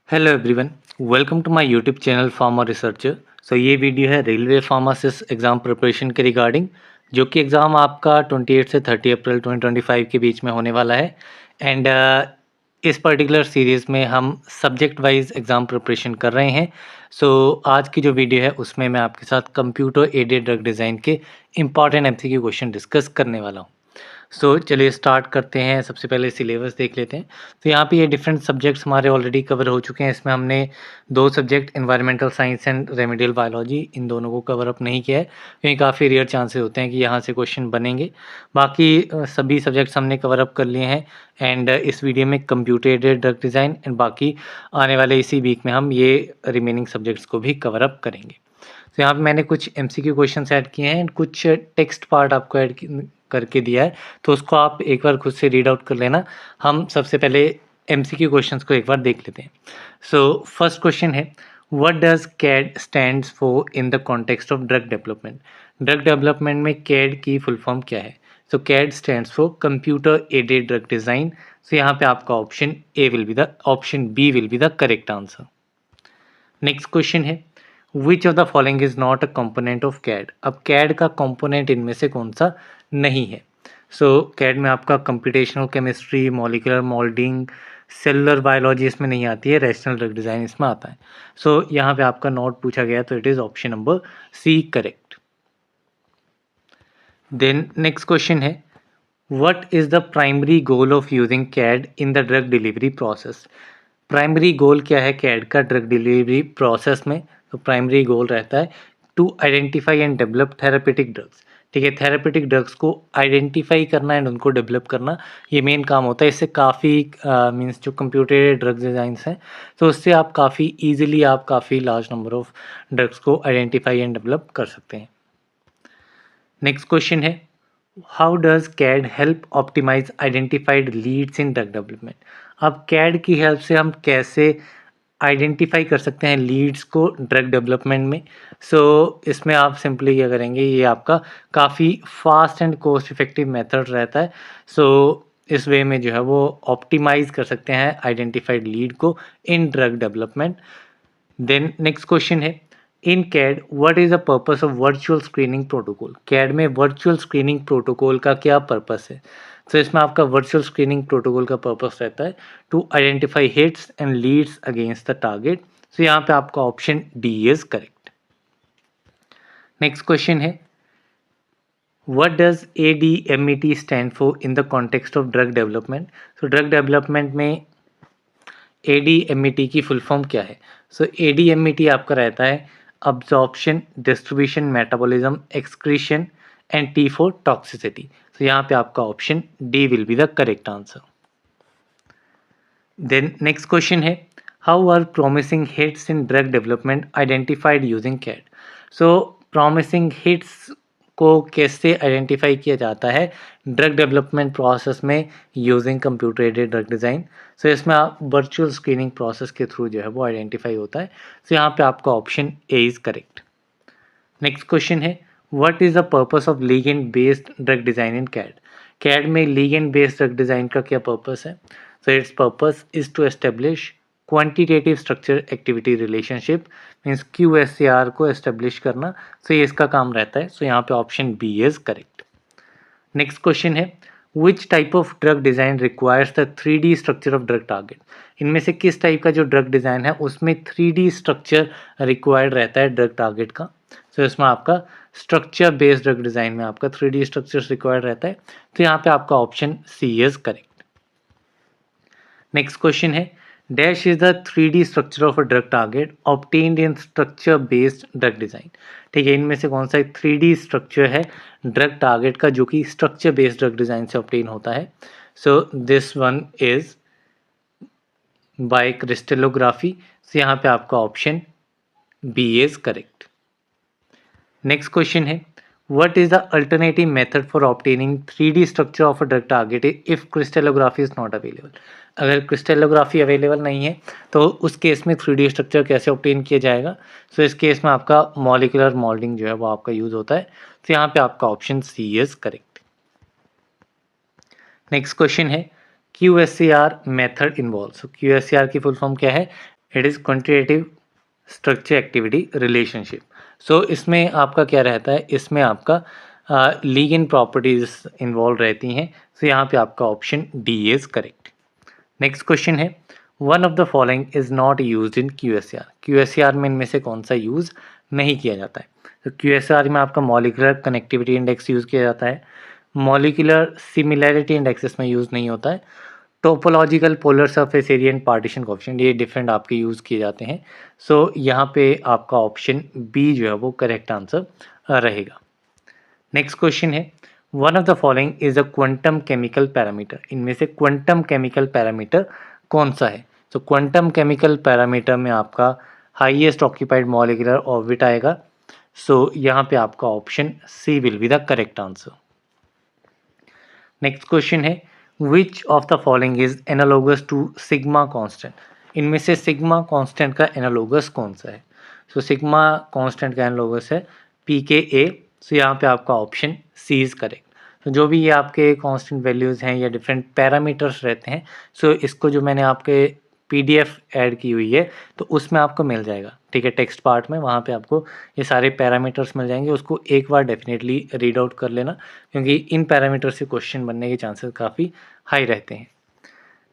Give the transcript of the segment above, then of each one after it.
Hello everyone, welcome to my YouTube channel farmer researcher. So ये video है railway pharmacist exam preparation के regarding, जो कि exam आपका 28 से 30 अप्रैल 2025 के बीच में होने वाला है। एंड इस पर्टिकुलर सीरीज़ में हम सब्जेक्ट वाइज एग्ज़ाम प्रिपरेशन कर रहे हैं। सो आज की जो वीडियो है उसमें मैं आपके साथ कंप्यूटर एडेड ड्रग डिज़ाइन के इंपॉर्टेंट एमसीक्यू क्वेश्चन डिस्कस करने वाला हूँ। चलिए स्टार्ट करते हैं। सबसे पहले सिलेबस देख लेते हैं। तो यहाँ पे ये डिफरेंट सब्जेक्ट्स हमारे ऑलरेडी कवर हो चुके हैं। इसमें हमने 2 subject environmental science and remedial biology, इन दोनों को कवर अप नहीं किया है, क्योंकि काफ़ी रेयर चांसेस होते हैं कि यहाँ से क्वेश्चन बनेंगे। बाकी सभी सब्जेक्ट्स हमने कवर अप कर लिए हैं। एंड इस वीडियो में computer aided drug design and बाकी आने वाले इसी वीक में हम ये रिमेनिंग सब्जेक्ट्स को भी कवर अप करेंगे। तो यहाँ पे मैंने कुछ एमसीक्यू क्वेश्चंस ऐड किए हैं, कुछ टेक्स्ट पार्ट आपको ऐड करके दिया है, तो उसको आप एक बार खुद से रीड आउट कर लेना। हम सबसे पहले एमसीक्यू क्वेश्चंस को एक बार देख लेते हैं। फर्स्ट क्वेश्चन है, what does CAD stands for in the context of drug development. Drug development में कैड की फुल फॉर्म क्या है? CAD stands for computer aided drug design. यहाँ पे आपका option B will be the correct answer. Next question है, which of the following is not a component of CAD. अब CAD का कंपोनेंट इनमें से कौन सा नहीं है? कैड में आपका computational chemistry, molecular moulding, cellular biology इसमें नहीं आती है, रैशनल ड्रग डिज़ाइन इसमें आता है। यहाँ पे आपका नॉट पूछा गया, तो it is option number C correct. Then next question है, what is the primary goal of using CAD in the drug delivery process. Primary goal क्या है कैड का ड्रग डिलीवरी प्रोसेस में? तो प्राइमरी गोल रहता है to identify and develop therapeutic drugs. ठीक है, थेरापेटिक ड्रग्स को आइडेंटिफाई करना एंड उनको डेवलप करना, ये मेन काम होता है। इससे काफ़ी मीन्स जो कंप्यूटर ड्रग डिज़ाइंस हैं, तो उससे आप काफ़ी ईजिली आप काफ़ी लार्ज नंबर ऑफ ड्रग्स को आइडेंटिफाई एंड डेवलप कर सकते हैं। नेक्स्ट क्वेश्चन है, how does CAD help optimise identified leads in drug development. अब कैड की हेल्प से हम कैसे आइडेंटिफाई कर सकते हैं लीड्स को ड्रग डेवलपमेंट में? इसमें आप सिंपली क्या करेंगे, ये आपका काफ़ी fast and cost effective method रहता है। इस वे में जो है वो ऑप्टिमाइज कर सकते हैं आइडेंटिफाइड लीड को in drug development. Then next question है, in CAD what is the purpose of virtual screening protocol. CAD में वर्चुअल स्क्रीनिंग प्रोटोकॉल का क्या पर्पस है? इसमें आपका वर्चुअल स्क्रीनिंग प्रोटोकॉल का पर्पस रहता है to identify hits and leads against the target. यहाँ पे आपका option D is correct. Next question है, what does ADMET stand for in the context of drug development. Drug development में ADMET की full form क्या है? ADMET आपका रहता है absorption, distribution, metabolism, excretion and T for toxicity. यहाँ पे आपका option D will be the correct answer. Then next question है, how are promising hits in drug development identified using CAD. Promising hits को कैसे identify किया जाता है drug development process में using computer aided drug design? इसमें आप virtual screening process के थ्रू जो है वो आइडेंटिफाई होता है। यहाँ पे आपका option A is correct. Next question है, what is the purpose of ligand based drug design in CAD. CAD में लिगेंड बेस्ड ड्रग डिज़ाइन का क्या पर्पस है? Its purpose is to establish quantitative structure activity relationship, means QSAR को establish करना। ये इसका काम रहता है। यहाँ पे option B is correct. Next question है, which type of drug design requires the 3D structure of drug target. इनमें से किस टाइप का जो ड्रग डिज़ाइन है उसमें 3D स्ट्रक्चर रिक्वायर्ड रहता है ड्रग टारगेट का? इसमें आपका स्ट्रक्चर बेस्ड ड्रग डिज़ाइन में आपका 3D स्ट्रक्चर्स रिक्वायर्ड रहता है। यहाँ पे आपका option C is correct. Next question है, dash is the 3D structure of a drug target obtained in structure based drug design. ठीक है, इनमें से कौन सा 3D स्ट्रक्चर है ड्रग टारगेट का जो कि स्ट्रक्चर बेस्ड ड्रग डिज़ाइन से ऑब्टेन होता है? This one is by crystallography. यहाँ पे आपका option B is correct. Next question है, what is the alternative method for obtaining 3D structure of a drug target if crystallography is not available। अगर crystallography available नहीं है तो उस case में 3D स्ट्रक्चर कैसे ऑब्टेन किया जाएगा? इस केस में आपका मॉलिक्यूलर मोल्डिंग जो है वो आपका यूज़ होता है। यहाँ पे आपका option C is correct. Next question है, QSAR मेथड इन्वॉल्व। QSAR की फुल फॉर्म क्या है? It is quantitative structure activity relationship. So इसमें आपका क्या रहता है, इसमें आपका लीगेंड प्रॉपर्टीज इन्वॉल्व रहती हैं। सो यहाँ पे आपका option D is correct. Next question है, one of the following is not used in QSAR. QSAR में इनमें से कौन सा यूज़ नहीं किया जाता है? तो क्यूएसआर में आपका मॉलिक्यूलर कनेक्टिविटी इंडेक्स यूज़ किया जाता है, मॉलिक्यूलर सिमिलैरिटी इंडेक्स इसमें यूज़ नहीं होता है, topological polar surface area and partition coefficient ये डिफरेंट आपके यूज़ किए जाते हैं। सो यहाँ पे आपका ऑप्शन बी जो है वो करेक्ट आंसर रहेगा। नेक्स्ट क्वेश्चन है, one of the following is a quantum chemical parameter. इनमें से क्वांटम केमिकल पैरामीटर कौन सा है? तो क्वांटम केमिकल पैरामीटर में आपका हाईएस्ट ऑक्यूपाइड मॉलिक्यूलर ऑर्बिट आएगा। सो यहाँ पे आपका option C will be the correct answer. Next question है, which of the following is analogous to sigma constant. इनमें से सिग्मा कांस्टेंट का एनालोगस कौन सा है? सो सिग्मा कांस्टेंट का एनालोगस है पी के ए। सो यहाँ पे आपका ऑप्शन सी इज करेक्ट। तो जो भी ये आपके कांस्टेंट वैल्यूज़ हैं या डिफरेंट पैरामीटर्स रहते हैं, सो इसको जो मैंने आपके पीडीएफ ऐड की हुई है तो उसमें आपको मिल जाएगा, ठीक है, टेक्स्ट पार्ट में, वहाँ पे आपको ये सारे पैरामीटर्स मिल जाएंगे। उसको एक बार डेफिनेटली रीड आउट कर लेना, क्योंकि इन पैरामीटर से क्वेश्चन बनने के चांसेस काफ़ी हाई रहते हैं।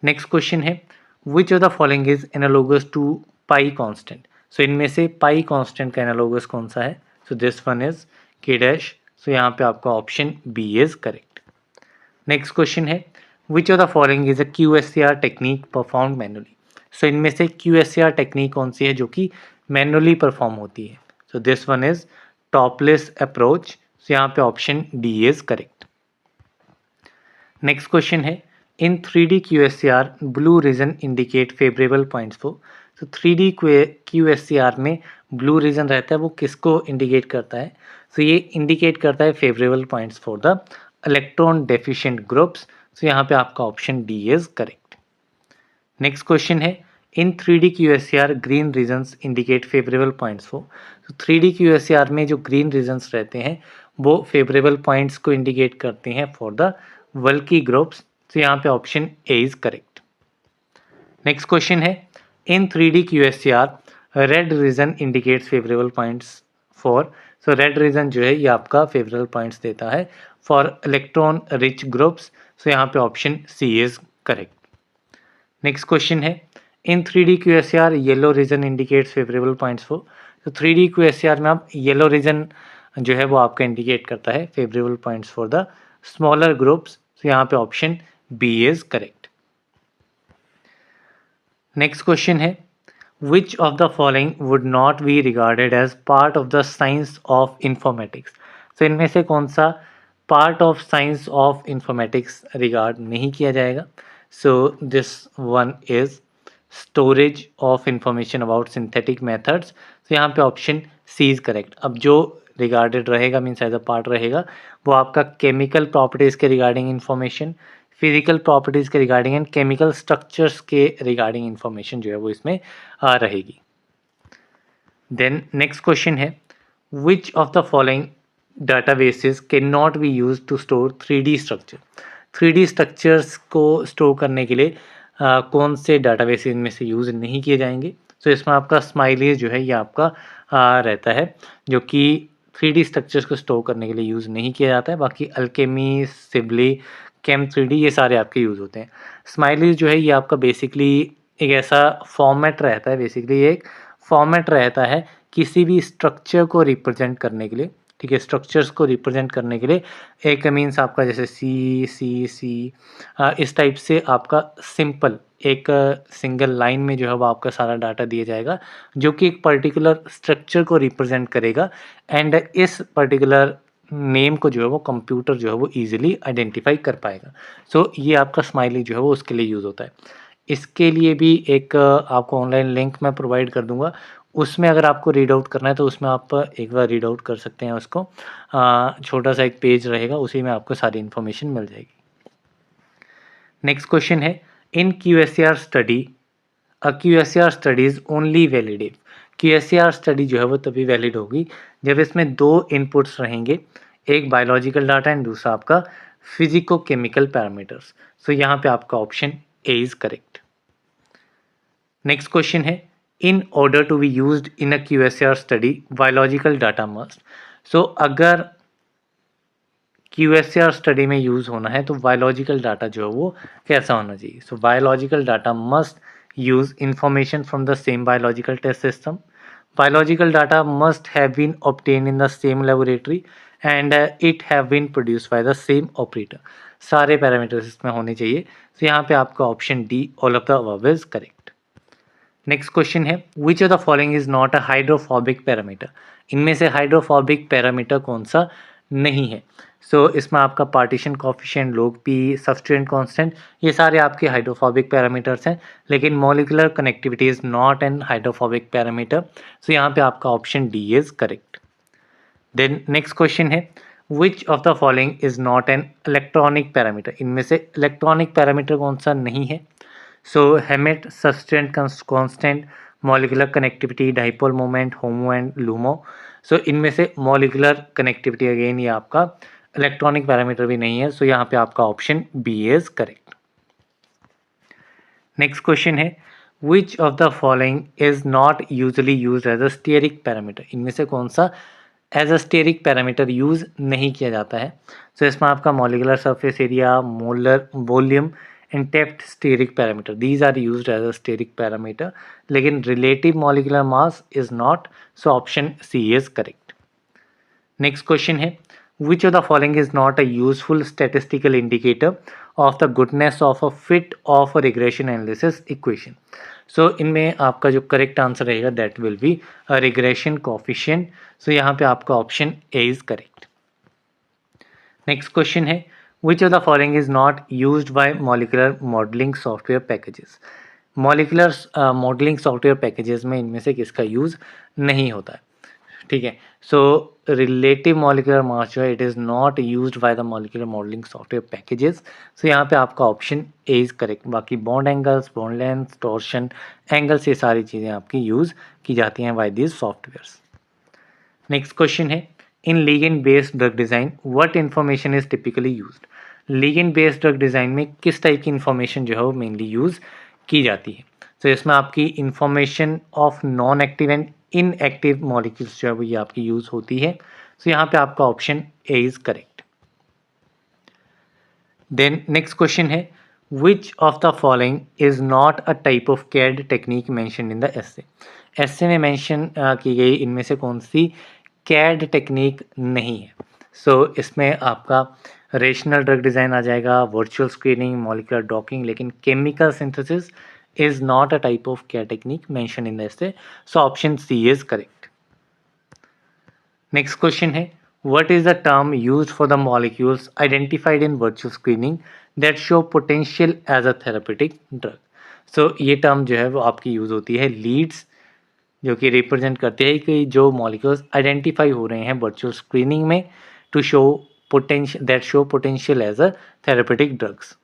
नेक्स्ट क्वेश्चन है, which of the following is analogous to pi constant. So इनमें से पाई कांस्टेंट का एनालोगस कौन सा है? So this one is K dash. So यहाँ पे आपका option B is correct. Next question है, which of the following is a QSCR technique perform manually. So इनमें से क्यूएससीआर टेक्निक कौन सी है जो कि मैनुअली परफॉर्म होती है? So this one is Topliss approach. So यहाँ पे option D is correct. Next question है, in 3D QSCR blue region indicate favourable points for. तो 3D QSCR में ब्लू रीजन रहता है, वो किसको इंडिकेट करता है? सो ये इंडिकेट करता है favourable points for the electron deficient groups. So यहाँ पे आपका option D is correct. Next question है, in 3D QSCR green regions indicate favourable points for. तो 3D QSCR में जो ग्रीन रीजन्स रहते हैं वो फेवरेबल पॉइंट्स को इंडिकेट करते हैं फॉर द वल्की ग्रुप्स। तो यहाँ पे option A is correct. Next question है, in 3D QSCR red region indicates favourable points for. So red region जो है ये आपका फेवरेबल पॉइंट्स देता है for electron rich groups. So यहाँ पे option C is correct. Next question है, in 3D QSCR yellow region indicates favourable points for. तो 3D QSCR में आप येलो रीजन जो है वो आपका इंडिकेट करता है favourable points for the smaller groups. तो यहाँ पे option B is correct. Next question है, which of the following would not be regarded as part of the science of informatics. तो इनमें से कौन सा part of science of informatics regard नहीं किया जाएगा? So this one is storage of information about synthetic methods. तो यहाँ पे ऑप्शन सी इज करेक्ट। अब जो रिगार्डेड रहेगा मीन्स एज अ पार्ट रहेगा वो आपका केमिकल प्रॉपर्टीज़ के रिगार्डिंग इंफॉर्मेशन, फिजिकल प्रॉपर्टीज़ के रिगार्डिंग एंड केमिकल स्ट्रक्चर्स के रिगार्डिंग इंफॉर्मेशन जो है वो इसमें रहेगी। देन नेक्स्ट क्वेश्चन है, which of the following databases can not be use to store 3D structure. 3D structures को स्टोर करने के लिए कौन से डाटाबेस इनमें से यूज़ नहीं किए जाएंगे? तो इसमें आपका स्माइलीज जो है ये आपका रहता है जो कि 3D स्ट्रक्चर्स को स्टोर करने के लिए यूज़ नहीं किया जाता है। बाकी अल्केमी, सिबली, केम 3D ये सारे आपके यूज़ होते हैं। स्माइलीज जो है ये आपका बेसिकली एक ऐसा फॉर्मेट रहता है, बेसिकली एक फॉर्मेट रहता है किसी भी स्ट्रक्चर को रिप्रेजेंट करने के लिए, ठीक है, स्ट्रक्चर्स को रिप्रेजेंट करने के लिए। एक मीन्स आपका जैसे सी सी सी इस टाइप से आपका सिंपल एक सिंगल लाइन में जो है वो आपका सारा डाटा दिया जाएगा जो कि एक पर्टिकुलर स्ट्रक्चर को रिप्रेजेंट करेगा एंड इस पर्टिकुलर नेम को जो है वो कंप्यूटर जो है वो ईजिली आइडेंटिफाई कर पाएगा। सो ये आपका स्माइली जो है वो उसके लिए यूज़ होता है। इसके लिए भी एक आपको ऑनलाइन लिंक मैं प्रोवाइड कर दूंगा, उसमें अगर आपको रीड आउट करना है तो उसमें आप एक बार रीड आउट कर सकते हैं उसको। छोटा सा एक पेज रहेगा, उसी में आपको सारी इन्फॉर्मेशन मिल जाएगी। नेक्स्ट क्वेश्चन है, इन QSCR study QSCR study is only valid if. QSCR study जो है वो तभी वैलिड होगी जब इसमें दो इनपुट्स रहेंगे, एक बायोलॉजिकल डाटा एंड दूसरा आपका फिजिको केमिकल पैरामीटर्स। सो यहाँ पे आपका option A is correct. Next question है, in order to be used in a QSAR study biological data must. So अगर QSAR स्टडी में यूज़ होना है तो बायोलॉजिकल डाटा जो है वो कैसा होना चाहिए। So biological data must use information from the same biological test system. Biological data must have been obtained in the same laboratory and it have been produced by the same operator. सारे parameters इसमें होने चाहिए। तो यहाँ पे आपका option D all of the above is correct. Next question है which of the following is not a hydrophobic parameter. इनमें से हाइड्रोफोबिक पैरामीटर कौन सा नहीं है। सो इसमें आपका partition coefficient, log p, substituent constant, ये सारे आपके हाइड्रोफोबिक पैरामीटर्स हैं, लेकिन molecular connectivity is not an hydrophobic parameter. So यहाँ पे आपका option D is correct. Then next question है which of the following is not an electronic parameter. इनमें से इलेक्ट्रॉनिक पैरामीटर कौन सा नहीं है। So Hammett, substituent constant, molecular connectivity, dipole moment, HOMO and LUMO. So इनमें से मॉलिक्यूलर कनेक्टिविटी अगेन ये आपका इलेक्ट्रॉनिक पैरामीटर भी नहीं है। सो यहाँ पे आपका option B is correct. Next question है which of the following is not usually used as a steric parameter. इनमें से कौन सा as a steric parameter use नहीं किया जाता है। सो इसमें आपका molecular surface area, molar volume and depth steric parameter, these are used as a steric parameter, लेकिन relative molecular mass is not. So option C is correct. Next question है which of the following is not a useful statistical indicator of the goodness of a fit of a regression analysis equation। so इनमें आपका जो correct answer रहेगा that will be a regression coefficient। so यहाँ पे आपका option A is correct. Next question है which of the following is not used by molecular modeling software packages। Molecular modelling software packages में इनमें से किसका use नहीं होता है। ठीक है, सो रिलेटिव मॉलिक्यूलर मास जो है it is not used by the molecular modelling software packages. So यहाँ पे आपका ऑप्शन ए इज करेक्ट। बाकी bond angles, bond length, torsion angles, ये सारी चीज़ें आपकी यूज़ की जाती हैं by this softwares. Next question है in ligand based drug design what information is typically used. Ligand based drug design में किस टाइप की इन्फॉर्मेशन जो है वो मेनली यूज़ की जाती है। तो इसमें आपकी information of non active and inactive molecules जो है वो ये आपकी यूज़ होती है। सो यहाँ पे आपका option A is correct. Then next question है which of the following is not a type of CAD technique mention in the essay. Essay में मेंशन की गई इनमें से कौन सी कैड टेक्निक नहीं है। सो इसमें आपका रेशनल ड्रग डिज़ाइन आ जाएगा, वर्चुअल स्क्रीनिंग, मॉलिक्यूलर डॉकिंग, लेकिन chemical synthesis is not a type of CAD technique mentioned in the essay. So option C is correct. Next question है what is the term used for the molecules identified in virtual screening that show potential as a therapeutic drug। so ये term जो है वो आपकी use होती है Leeds, जो कि रिप्रेजेंट करते हैं कि जो मॉलिक्यूल्स आइडेंटिफाई हो रहे हैं वर्चुअल स्क्रीनिंग में to show potential that show potential as a therapeutic drugs.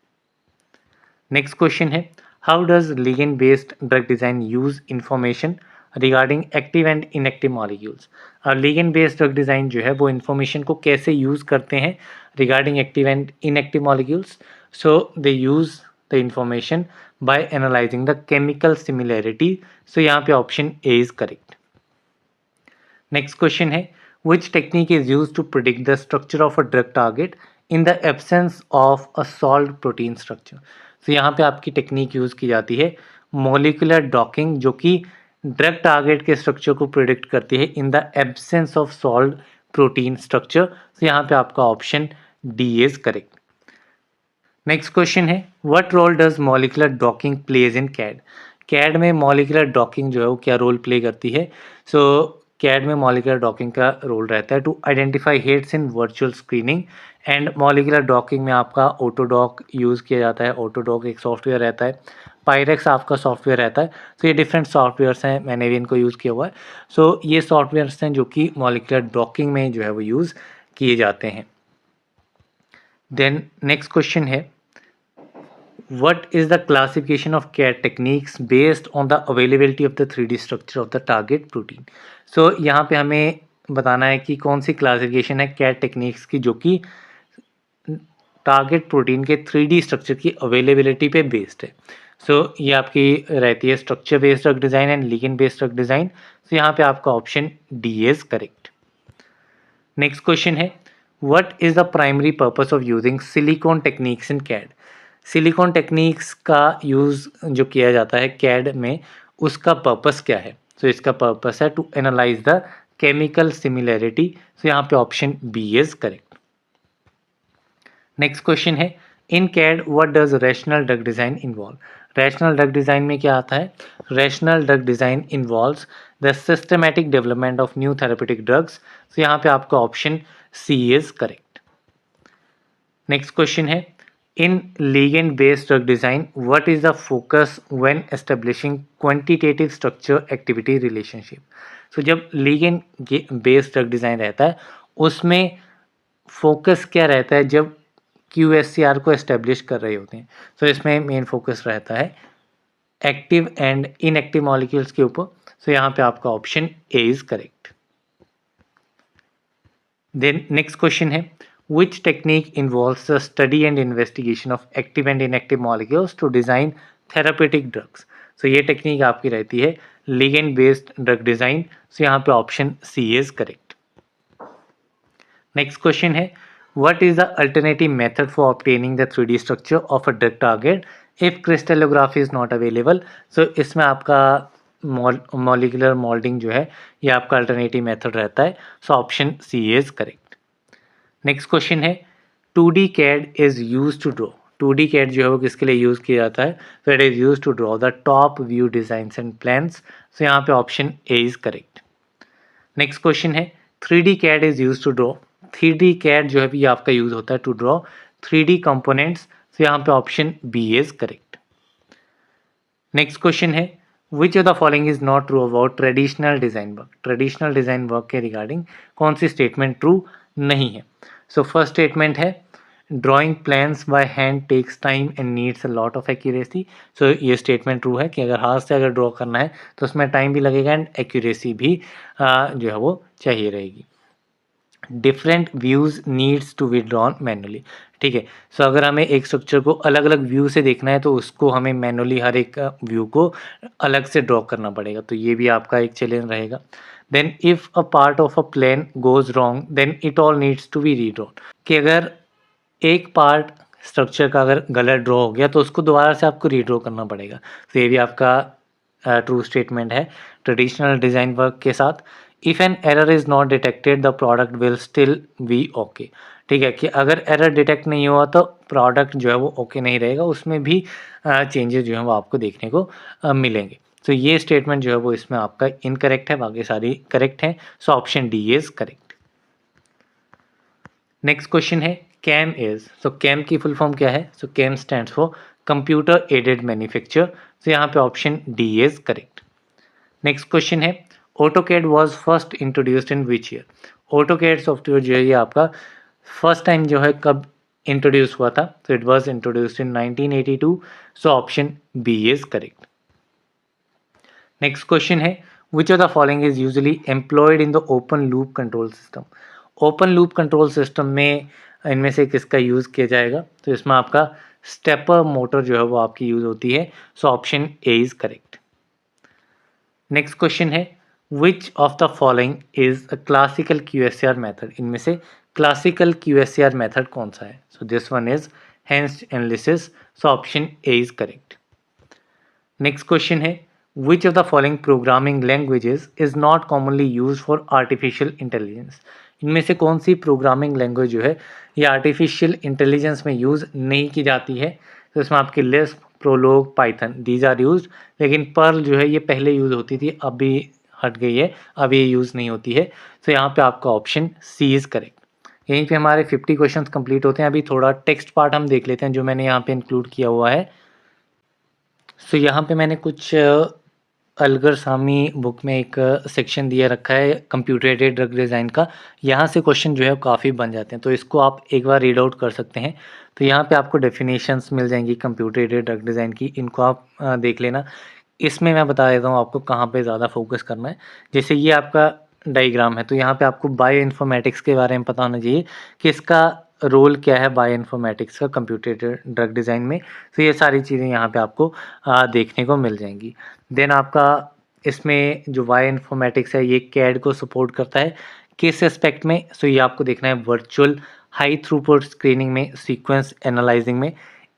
Next question है how does ligand based drug design use information regarding active and inactive molecules। और ligand based drug design जो है वो information को कैसे use करते हैं regarding active and inactive molecules। so they use the information by analyzing the chemical similarity। so यहाँ पे option A is correct। next question है which technique is used to predict the structure of a drug target in the absence of a solved protein structure। तो यहाँ पे आपकी technique use की जाती है मॉलिक्यूलर डॉकिंग, जो कि ड्रग टारगेट के स्ट्रक्चर को प्रिडिक्ट करती है in the absence of solve protein structure. तो यहाँ पे आपका option D is correct. Next question है what role does molecular docking plays in CAD. CAD में मॉलिक्यूलर डॉकिंग जो है वो क्या रोल प्ले करती है। सो कैड में मॉलिक्यूलर डॉकिंग का रोल रहता है to identify hits in virtual screening and molecular docking में आपका ऑटोडॉक यूज़ किया जाता है। ऑटोडॉक एक सॉफ्टवेयर रहता है, पायरेक्स आपका सॉफ्टवेयर रहता है। तो ये डिफरेंट सॉफ्टवेयर्स हैं, मैंने भी इनको यूज़ किया हुआ है। सो ये सॉफ्टवेयर्स हैं जो कि मॉलिक्यूलर डॉकिंग में जो है वो यूज़ किए जाते हैं। देन नेक्स्ट क्वेश्चन है what is the classification of CAD techniques based on the availability of the 3D structure of the target protein। so यहाँ पे हमें बताना है कि कौन सी क्लासिफिकेशन है CAD टेक्निक्स की जो कि टारगेट प्रोटीन के 3D स्ट्रक्चर की अवेलेबिलिटी पे बेस्ड है। सो ये आपकी रहती है structure based drug design and ligand based drug design. So यहाँ पे आपका option D is correct. Next question है, what is the primary purpose of using silicon techniques in CAD? Silicon techniques का यूज़ जो किया जाता है कैड में, उसका पर्पस क्या है? तो इसका पर्पस है to analyse the chemical similarity. So यहाँ पे option B is correct. Next question है, in CAD what does rational drug design involve? Rational drug design में क्या आता है? Rational drug design involves the systematic development of new therapeutic drugs. तो यहाँ पे आपका option C is correct. Next question है, in ligand based drug design what is the focus when establishing quantitative structure activity relationship? सो जब ligand based drug design रहता है उसमें focus क्या रहता है जब QSCR को एस्टेब्लिश कर रहे होते हैं? तो इसमें मेन फोकस रहता है एक्टिव एंड इनएक्टिव मॉलिक्यूल्स के ऊपर। सो यहाँ पे आपका option A is correct. Then next question है, which technique involves the study and investigation of active and inactive molecules to design therapeutic drugs? So ये टेक्निक आपकी रहती है ligand based drug design। so यहाँ पे option C is correct. Next question है, what is the alternative method for obtaining the 3D structure of a drug target if crystallography is not available? so इसमें आपका molecular moulding जो है ये आपका alternative method रहता है। So option C is correct. Next question है, 2D CAD is use to draw? 2D CAD जो है वो किसके लिए यूज किया जाता है? तो it is use to draw the top view designs and plans. So यहाँ पे option A is correct. Next question है, 3D CAD is use to draw? 3D CAD जो है ये आपका यूज होता है to draw 3D components. So यहाँ पे option B is correct. Next question है, which of the following is not true about traditional design work? Traditional design work के रिगार्डिंग कौन सी स्टेटमेंट ट्रू नहीं है? सो फर्स्ट स्टेटमेंट है, drawing plans by hand takes time and needs a lot of accuracy. So ये statement true है कि अगर हाथ से अगर ड्रॉ करना है तो उसमें टाइम भी लगेगा एंड एक्यूरेसी भी जो है वो चाहिए रहेगी। Different views needs to be drawn manually. ठीक है, सो अगर हमें एक स्ट्रक्चर को अलग अलग व्यू से देखना है तो उसको हमें मैनुअली हर एक व्यू को अलग से ड्रॉ करना पड़ेगा। तो ये भी आपका एक चैलेंज रहेगा। Then if a part of a plan goes wrong then it all needs to be redrawn. कि अगर एक पार्ट स्ट्रक्चर का अगर गलत ड्रॉ हो गया तो उसको दोबारा से आपको रीड्रॉ करना पड़ेगा। तो ये भी आपका ट्रू स्टेटमेंट है ट्रेडिशनल डिज़ाइन वर्क के साथ। If an error is not detected the product will still be okay. ठीक है, कि अगर एरर डिटेक्ट नहीं हुआ तो प्रोडक्ट जो है वो ओके नहीं रहेगा, उसमें भी चेंजेस जो हैं वो आपको देखने को मिलेंगे। तो ये स्टेटमेंट जो है वो इसमें आपका इनकरेक्ट है, बाकी सारी करेक्ट हैं। So option D is correct. Next question है, कैम इज? सो कैम की फुल फॉर्म क्या है? So CAM stands for computer aided manufacture. So यहाँ पे option D is correct. Next question है, AutoCAD was first introduced in which year? AutoCAD software जो है ये आपका फर्स्ट टाइम जो है कब इंट्रोड्यूस हुआ था? तो it was introduced in 1982। So option B is correct. Next question है, which of the following is usually employed in the open loop control system? Open loop control system में इनमें से किसका यूज़ किया जाएगा? तो इसमें आपका स्टेपर मोटर जो है वो आपकी यूज़ होती है। So option A is correct. Next question है, which of the following is a classical QSR method? इनमें से क्लासिकल QSR मेथड कौन सा है? So this one is hence analysis. So option A is correct. Next question है, which of the following programming languages is not commonly use for artificial intelligence? इनमें से कौन सी प्रोग्रामिंग लैंग्वेज जो है ये आर्टिफिशियल इंटेलिजेंस में यूज़ नहीं की जाती है? तो इसमें आपकी Lisp, Prolog, Python these are used. लेकिन पर्ल जो है ये पहले यूज़ होती थी, अभी हट गई है, अब ये यूज़ नहीं होती है। तो यहाँ पे आपका ऑप्शन सी इज़ करेक्ट। यहीं पे हमारे 50 क्वेश्चंस कंप्लीट होते हैं। अभी थोड़ा टेक्स्ट पार्ट हम देख लेते हैं जो मैंने यहाँ पे इंक्लूड किया हुआ है। सो यहाँ पे मैंने कुछ अलगर सामी बुक में एक सेक्शन दिया रखा है कंप्यूटर एडेड ड्रग डिज़ाइन का। यहाँ से क्वेश्चन जो है काफ़ी बन जाते हैं, तो इसको आप एक बार रीड आउट कर सकते हैं। तो यहाँ पे आपको डेफिनेशंस मिल जाएंगी कंप्यूटर एडेड ड्रग डिज़ाइन की, इनको आप देख लेना। इसमें मैं बता देता हूँ आपको कहाँ पे ज़्यादा फोकस करना है। जैसे ये आपका डायग्राम है, तो यहाँ पे आपको बायो इन्फॉर्मेटिक्स के बारे में पता होना चाहिए कि इसका रोल क्या है बायोइन्फॉर्मेटिक्स का कंप्यूटेड ड्रग डिज़ाइन में। तो ये सारी चीज़ें यहाँ पे आपको देखने को मिल जाएंगी। देन आपका इसमें जो बायोइन्फॉर्मेटिक्स है ये कैड को सपोर्ट करता है किस एस्पेक्ट में, सो ये आपको देखना है वर्चुअल हाई थ्रूपुट स्क्रीनिंग में, सीक्वेंस एनालाइजिंग में।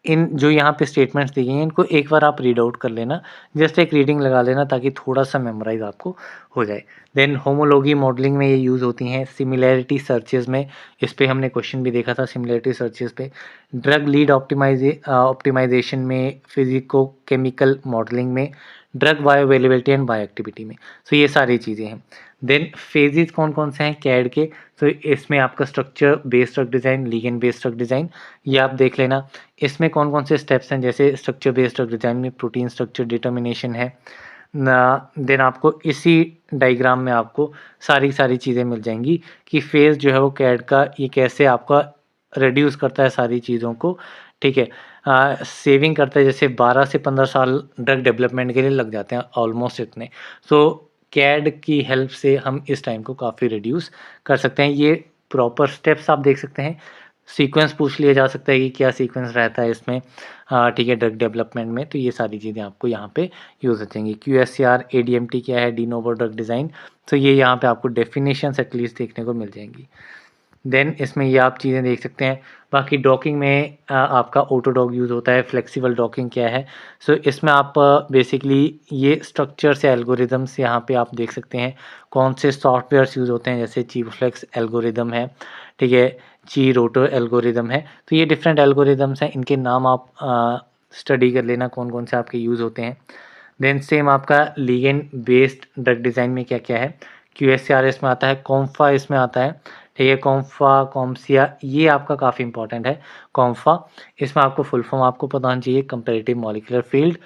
इन जो यहाँ पे स्टेटमेंट्स दी गई हैं इनको एक बार आप रीड आउट कर लेना, जस्ट एक रीडिंग लगा लेना ताकि थोड़ा सा मेमोराइज आपको हो जाए। देन होमोलॉजी मॉडलिंग में ये यूज़ होती हैं, सिमिलैरिटी सर्चेज में, इस पे हमने क्वेश्चन भी देखा था सिमिलैरिटी सर्चेज पे, ड्रग लीड ऑप्टिमाइजेशन में, फिजिको केमिकल मॉडलिंग में, drug bio availability and bio activity में। सो ये सारी चीज़ें हैं। देन फेजेस कौन कौन से हैं कैड के, तो इसमें आपका structure based drug design, ligand based drug design, ये आप देख लेना। इसमें कौन कौन से स्टेप्स हैं, जैसे स्ट्रक्चर बेस्ड ड्रग डिज़ाइन में प्रोटीन स्ट्रक्चर डिटर्मिनेशन है ना। देन आपको इसी डायग्राम में आपको सारी चीज़ें मिल जाएंगी कि फेज़ जो है वो कैड का ये कैसे आपका रिड्यूस करता है सारी चीज़ों को, ठीक है। सेविंग करता है, जैसे 12 से 15 साल ड्रग डेवलपमेंट के लिए लग जाते हैं ऑलमोस्ट इतने। सो कैड की हेल्प से हम इस टाइम को काफ़ी रिड्यूस कर सकते हैं। ये प्रॉपर स्टेप्स आप देख सकते हैं। सीक्वेंस पूछ लिया जा सकता है कि क्या सीक्वेंस रहता है इसमें, ठीक है, ड्रग डेवलपमेंट में। तो ये सारी चीज़ें आपको यहाँ पे यूज़ हो जाएंगी। QSCR ADMT क्या है, डी नोवो ड्रग डिज़ाइन, तो ये यहाँ पे आपको डेफिनेशंस एटलीस्ट देखने को मिल जाएंगी। देन इसमें ये आप चीज़ें देख सकते हैं। बाकी डॉकिंग में आपका ऑटो डॉक यूज़ होता है। फ्लेक्सिबल डॉकिंग क्या है, सो इसमें आप बेसिकली ये स्ट्रक्चर्स या एल्गोरिदम्स यहाँ पे आप देख सकते हैं कौन से सॉफ्टवेयर्स यूज़ होते हैं, जैसे चीफ्लेक्स एल्गोरिदम है, ठीक है, ची रोटो एल्गोरिदम है। तो ये डिफरेंट एल्गोरिदम्स हैं, इनके नाम आप स्टडी कर लेना कौन कौन से आपके यूज़ होते हैं। देन सेम आपका लिगेंड बेस्ड ड्रग डिज़ाइन में क्या क्या है, QSCR इसमें आता है, कॉम्फा इसमें आता है, ठीक है, कॉम्फा कॉम्सिया ये आपका काफ़ी इंपॉर्टेंट है। कॉम्फा इसमें आपको फुल फॉर्म आपको पता होना चाहिए, कंपैरेटिव मॉलिक्यूलर फील्ड।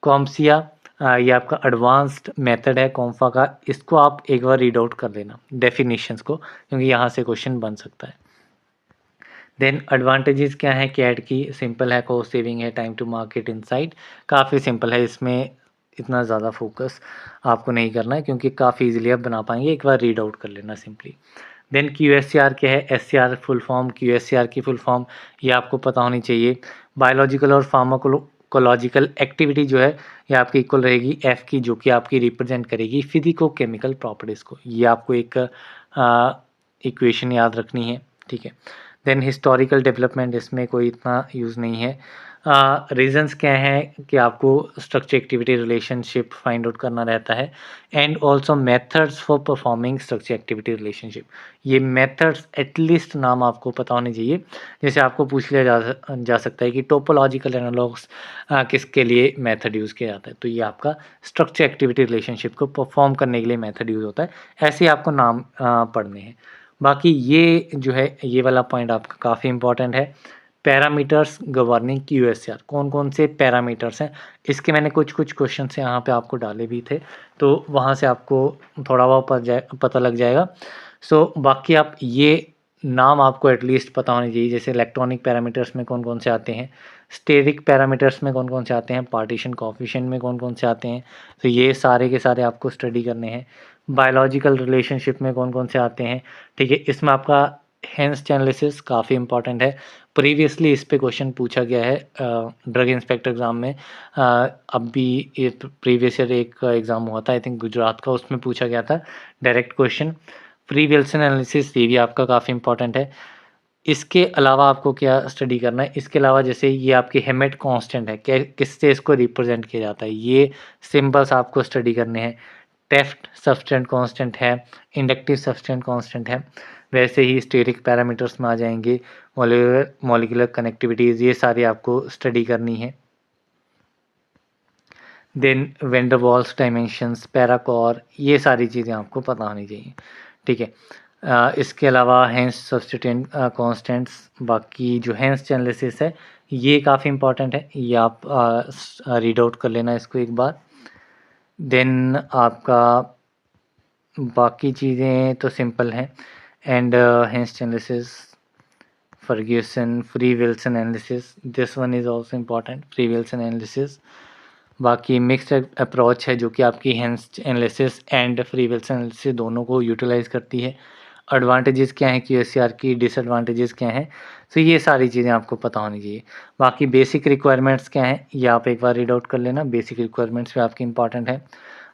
कॉम्सिया ये आपका एडवांस्ड मेथड है कॉम्फा का, इसको आप एक बार रीड आउट कर लेना डेफिनेशंस को, क्योंकि यहाँ से क्वेश्चन बन सकता है। देन एडवांटेजेस क्या है कैड की, सिंपल है, कॉस्ट सेविंग है, टाइम टू मार्केट इनसाइट, काफ़ी सिंपल है, इसमें इतना ज़्यादा फोकस आपको नहीं करना है क्योंकि काफ़ी इजीली आप बना पाएंगे, एक बार रीड आउट कर लेना सिंपली। देन QSCR क्या है, SCR फुल फॉर्म, QSCR की फुल फॉर्म ये आपको पता होनी चाहिए। बायोलॉजिकल और फार्माकोलॉजिकल एक्टिविटी जो है ये आपकी इक्वल रहेगी F की, जो कि आपकी रिप्रेजेंट करेगी फिजिको केमिकल प्रॉपर्टीज़ को। ये आपको एक इक्वेशन याद रखनी है, ठीक है। देन हिस्टोरिकल डेवलपमेंट इसमें कोई इतना यूज़ नहीं है। रीजंस क्या हैं कि आपको structure activity relationship find out करना रहता है, and also methods for performing structure activity relationship. ये मेथड्स एटलीस्ट नाम आपको पता होने चाहिए, जैसे आपको पूछ लिया जा सकता है कि टोपोलॉजिकल एनालॉग्स किसके लिए मेथड यूज़ किया जाता है, तो ये आपका स्ट्रक्चर एक्टिविटी रिलेशनशिप को परफॉर्म करने के लिए मेथड यूज़ होता है। ऐसे ही आपको नाम पढ़ने हैं। बाकी ये जो है ये वाला पॉइंट आपका काफ़ी इंपॉर्टेंट है। पैरामीटर्स गवर्निंग QSCR, कौन कौन से पैरामीटर्स हैं, इसके मैंने कुछ क्वेश्चन यहाँ पे आपको डाले भी थे, तो वहाँ से आपको थोड़ा बहुत पता लग जाएगा। सो बाकी आप ये नाम आपको एटलीस्ट पता होने चाहिए, जैसे इलेक्ट्रॉनिक पैरामीटर्स में कौन कौन से आते हैं, स्टेरिक पैरामीटर्स में कौन कौन से आते हैं, पार्टीशन कोएफिशिएंट में कौन कौन से आते हैं, तो ये सारे के सारे आपको स्टडी करने हैं। बायोलॉजिकल रिलेशनशिप में कौन कौन से आते हैं, ठीक है। इसमें आपका हेंस एनालिसिस काफ़ी इंपॉर्टेंट है, प्रीवियसली इस पे क्वेश्चन पूछा गया है ड्रग इंस्पेक्टर एग्ज़ाम में। अब भी ये प्रीवियस ईयर एक एग्ज़ाम हुआ था आई थिंक गुजरात का, उसमें पूछा गया था direct question. Free Wilson analysis ये भी आपका काफ़ी इंपॉर्टेंट है। इसके अलावा आपको क्या स्टडी करना है, इसके अलावा जैसे ये आपकी हेमेट कांस्टेंट है, क्या किससे इसको रिप्रेजेंट किया जाता है, ये सिंबल्स आपको स्टडी करने हैं। टेफ्ट सब्सटेंट कांस्टेंट है, इंडक्टिव सब्सटेंट कांस्टेंट है, वैसे ही स्टेरिक पैरामीटर्स में आ जाएंगे, मॉलिक्यूलर कनेक्टिविटीज़, ये सारी आपको स्टडी करनी है। देन वेंडर वॉल्स डायमेंशंस, पैराकोर, ये सारी चीज़ें आपको पता होनी चाहिए, ठीक है। इसके अलावा हेंस सब्स्टिट्यूएंट कांस्टेंट्स, बाकी जो हेंस एनालिसिस है ये काफ़ी इंपॉर्टेंट है, ये आप रीड आउट कर लेना इसको एक बार। देन आपका बाकी चीज़ें तो सिंपल हैं, and Hansch analysis, Ferguson, Free Wilson analysis, this one is also important, Free Wilson analysis. बाकी मिक्स्ड अप्रोच है जो कि आपकी Hansch analysis and Free Wilson analysis दोनों को यूटिलाइज़ करती है। एडवांटेजेस क्या हैं QSR की, डिसएडवांटेजेस क्या हैं। तो ये सारी चीज़ें आपको पता होनी चाहिए। बाकी बेसिक रिक्वायरमेंट्स क्या हैं ये आप एक बार रीड आउट कर लेना, बेसिक रिक्वायरमेंट्स भी आपकी इंपॉर्टेंट है।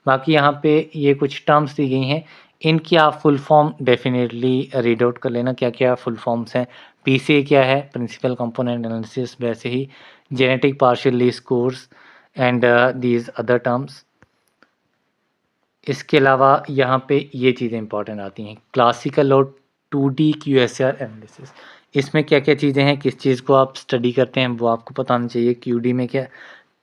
बाकी यहाँ पे ये कुछ टर्म्स दी गई हैं, इनकी आप full form definitely read out कर लेना, क्या क्या फुल फॉर्म्स हैं। PCA क्या है, प्रिंसिपल कंपोनेंट एनालिसिस, वैसे ही genetic partial least course and these other terms. इसके अलावा यहाँ पे ये चीज़ें इंपॉर्टेंट आती हैं, क्लासिकल और 2D QSR एनालिसिस। इसमें क्या क्या चीज़ें हैं, किस चीज़ को आप स्टडी करते हैं वो आपको पता होना चाहिए। QD में क्या,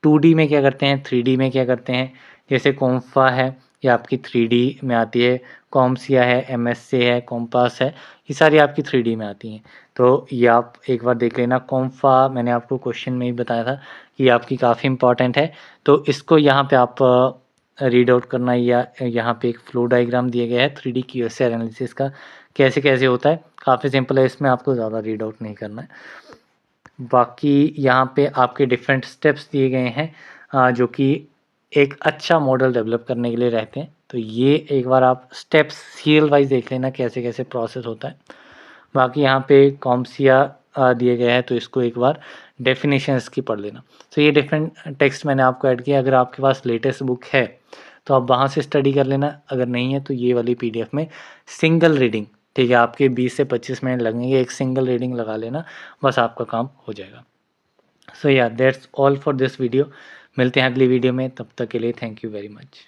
2D में क्या करते हैं, 3D में क्या करते हैं। जैसे कॉम्फा है ये आपकी 3D में आती है, कॉम्सिया है, MSA है, कॉम्पास है, ये सारी आपकी 3D में आती हैं। तो ये आप एक बार देख लेना। कॉम्फा मैंने आपको क्वेश्चन में ही बताया था कि आपकी काफ़ी इंपॉर्टेंट है, तो इसको यहाँ पे आप रीड आउट करना, या यहाँ पे एक फ्लो डायग्राम दिया गया है 3D QSR एनालिसिस का, कैसे कैसे होता है, काफ़ी सिंपल है, इसमें आपको ज़्यादा रीड आउट नहीं करना है। बाकी यहाँ पे आपके डिफरेंट स्टेप्स दिए गए हैं जो कि एक अच्छा मॉडल डेवलप करने के लिए रहते हैं। तो ये एक बार आप स्टेप्स सीरियल वाइज देख लेना कैसे कैसे प्रोसेस होता है। बाकी यहाँ पे कॉम्सिया दिए गए हैं, तो इसको एक बार डेफिनेशन इसकी पढ़ लेना। तो ये डिफरेंट टेक्स्ट मैंने आपको ऐड किया, अगर आपके पास लेटेस्ट बुक है तो आप वहाँ से स्टडी कर लेना, अगर नहीं है तो ये वाली PDF में सिंगल रीडिंग, ठीक है, आपके 20 से 25 मिनट लगेंगे, एक सिंगल रीडिंग लगा लेना, बस आपका काम हो जाएगा। सो या that's all for this video. मिलते हैं अगली वीडियो में, तब तक के लिए थैंक यू वेरी मच।